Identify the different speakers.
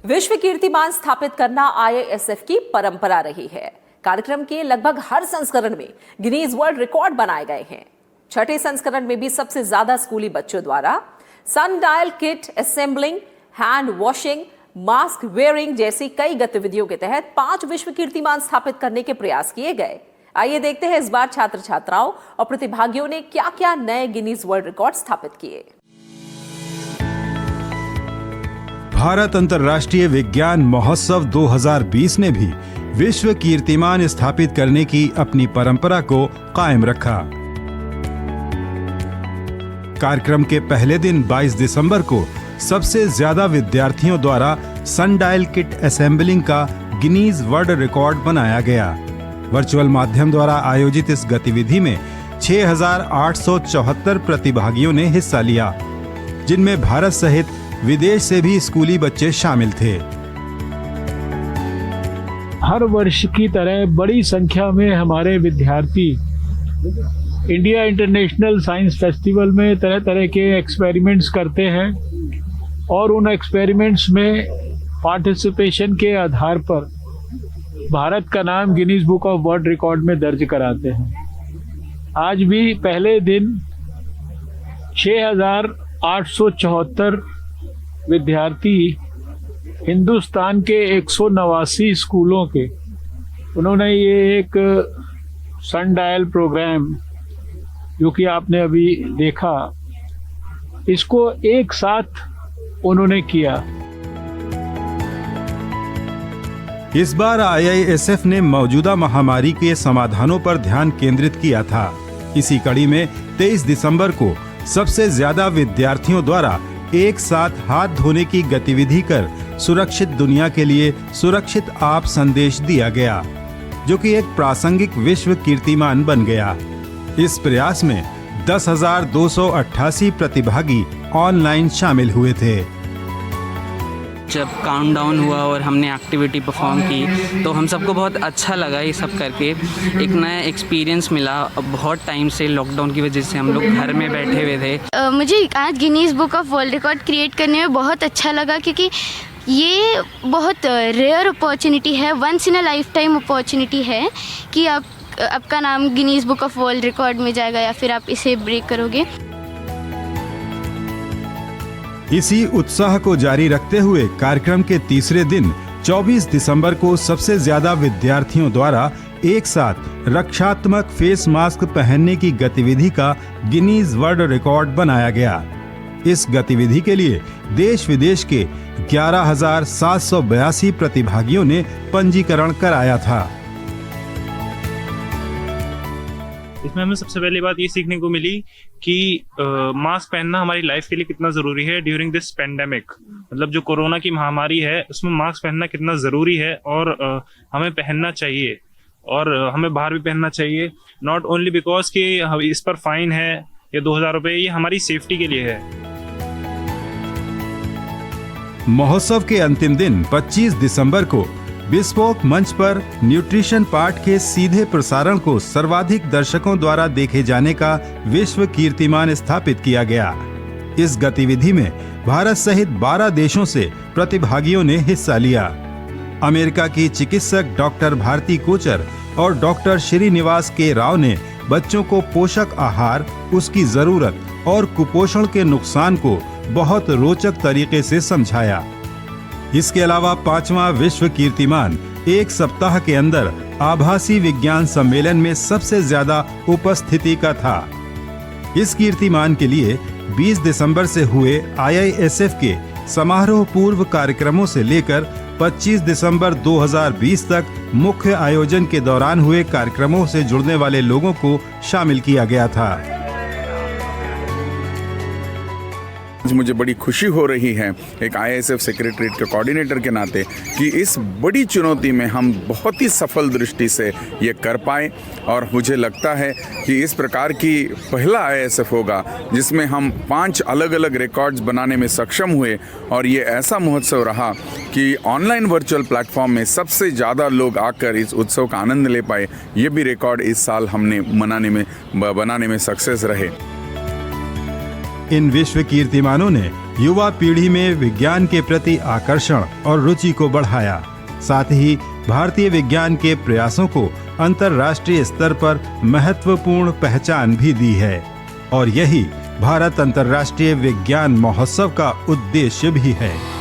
Speaker 1: विश्व कीर्तिमान स्थापित करना आईआईएसएफ की परंपरा रही है। कार्यक्रम के लगभग हर संस्करण में गिनीज वर्ल्ड रिकॉर्ड बनाए गए हैं। छठे संस्करण में भी सबसे ज्यादा स्कूली बच्चों द्वारा sundial kit assembling, hand washing, mask wearing जैसी कई गतिविधियों के तहत 5 विश्व कीर्तिमान स्थापित करने के प्रयास किए गए। आइए देखते हैं इस बार छात्र छात्राओं और प्रतिभागियों ने क्या क्या नए गिनीज वर्ल्ड रिकॉर्ड स्थापित किए।
Speaker 2: भारत अंतर्राष्ट्रीय विज्ञान महोत्सव 2020 ने भी विश्व कीर्तिमान स्थापित करने की अपनी परंपरा को कायम रखा। कार्यक्रम के पहले दिन 22 दिसंबर को सबसे ज्यादा विद्यार्थियों द्वारा सनडायल किट असेंबलिंग का गिनीज वर्ल्ड रिकॉर्ड बनाया गया। वर्चुअल माध्यम द्वारा आयोजित इस गतिविधि में 6,874 प्रतिभागियों ने हिस्सा लिया, जिनमें भारत सहित विदेश से भी स्कूली बच्चे शामिल थे।
Speaker 3: हर वर्ष की तरह बड़ी संख्या में हमारे विद्यार्थी इंडिया इंटरनेशनल साइंस फेस्टिवल में तरह तरह के एक्सपेरिमेंट्स करते हैं और उन एक्सपेरिमेंट्स में पार्टिसिपेशन के आधार पर भारत का नाम Guinness book of world record में दर्ज कराते हैं। आज भी पहले दिन 6,874 विद्यार्थी हिंदुस्तान के 189 स्कूलों के, उन्होंने ये एक सनडायल प्रोग्राम जो कि आपने अभी देखा, इसको एक साथ उन्होंने किया।
Speaker 2: इस बार आईआईएसएफ ने मौजूदा महामारी के समाधानों पर ध्यान केंद्रित किया था। इसी कड़ी में 23 दिसंबर को सबसे ज्यादा विद्यार्थियों द्वारा एक साथ हाथ धोने की गतिविधि कर सुरक्षित दुनिया के लिए सुरक्षित आप संदेश दिया गया, जो कि एक प्रासंगिक विश्व कीर्तिमान बन गया। इस प्रयास में 10,288 प्रतिभागी ऑनलाइन शामिल हुए थे।
Speaker 4: जब काउंटडाउन हुआ और हमने एक्टिविटी परफॉर्म की तो हम सबको बहुत अच्छा लगा। ये सब करके एक नया एक्सपीरियंस मिला। बहुत टाइम से लॉकडाउन की वजह से हम लोग घर में बैठे हुए थे।
Speaker 5: मुझे आज Guinness book of world record create करने में बहुत अच्छा लगा, क्योंकि ये बहुत रेयर अपॉर्चुनिटी है, once in a life time opportunity है कि आपका नाम Guinness book of world record में जाएगा या फिर आप इसे ब्रेक करोगे।
Speaker 2: इसी उत्साह को जारी रखते हुए कार्यक्रम के तीसरे दिन 24 दिसंबर को सबसे ज्यादा विद्यार्थियों द्वारा एक साथ रक्षात्मक फेस मास्क पहनने की गतिविधि का गिनीज वर्ल्ड रिकॉर्ड बनाया गया। इस गतिविधि के लिए देश विदेश के 11,782 प्रतिभागियों ने पंजीकरण कराया था।
Speaker 6: इसमें हमें सबसे पहली बात ये सीखने को मिली कि मास्क पहनना हमारी लाइफ के लिए कितना ज़रूरी है ड्यूरिंग दिस पेंडेमिक। मतलब जो कोरोना की महामारी है उसमें मास्क पहनना कितना ज़रूरी है और हमें पहनना चाहिए और हमें बाहर भी पहनना चाहिए। नॉट ओनली बिकॉज कि इस पर फाइन है या 2,000 रुपये, ये हमारी सेफ्टी के लिए है।
Speaker 2: महोत्सव के अंतिम दिन 25 दिसंबर को बिस्पोक मंच पर न्यूट्रिशन पाठ के सीधे प्रसारण को सर्वाधिक दर्शकों द्वारा देखे जाने का विश्व कीर्तिमान स्थापित किया गया। इस गतिविधि में भारत सहित 12 देशों से प्रतिभागियों ने हिस्सा लिया। अमेरिका की चिकित्सक डॉक्टर भारती कोचर और डॉक्टर श्रीनिवास के राव ने बच्चों को पोषक आहार, उसकी जरूरत और कुपोषण के नुकसान को बहुत रोचक तरीके से समझाया। इसके अलावा 5वां विश्व कीर्तिमान एक सप्ताह के अंदर आभासी विज्ञान सम्मेलन में सबसे ज्यादा उपस्थिति का था। इस कीर्तिमान के लिए 20 दिसंबर से हुए आईआईएसएफ के समारोह पूर्व कार्यक्रमों से लेकर 25 दिसंबर 2020 तक मुख्य आयोजन के दौरान हुए कार्यक्रमों से जुड़ने वाले लोगों को शामिल किया गया था।
Speaker 7: मुझे बड़ी खुशी हो रही है एक आईआईएसएफ सेक्रेटरीट के कोऑर्डिनेटर के नाते कि इस बड़ी चुनौती में हम बहुत ही सफल दृष्टि से ये कर पाए और मुझे लगता है कि इस प्रकार की पहला आईआईएसएफ होगा जिसमें हम 5 अलग अलग रिकॉर्ड्स बनाने में सक्षम हुए और ये ऐसा महोत्सव रहा कि ऑनलाइन वर्चुअल प्लेटफॉर्म में सबसे ज़्यादा लोग आकर इस उत्सव का आनंद ले पाए। ये भी रिकॉर्ड इस साल हमने बनाने में सक्सेस रहे।
Speaker 2: इन विश्व कीर्तिमानों ने युवा पीढ़ी में विज्ञान के प्रति आकर्षण और रुचि को बढ़ाया। साथ ही भारतीय विज्ञान के प्रयासों को अंतर्राष्ट्रीय स्तर पर महत्वपूर्ण पहचान भी दी है और यही भारत अंतर्राष्ट्रीय विज्ञान महोत्सव का उद्देश्य भी है।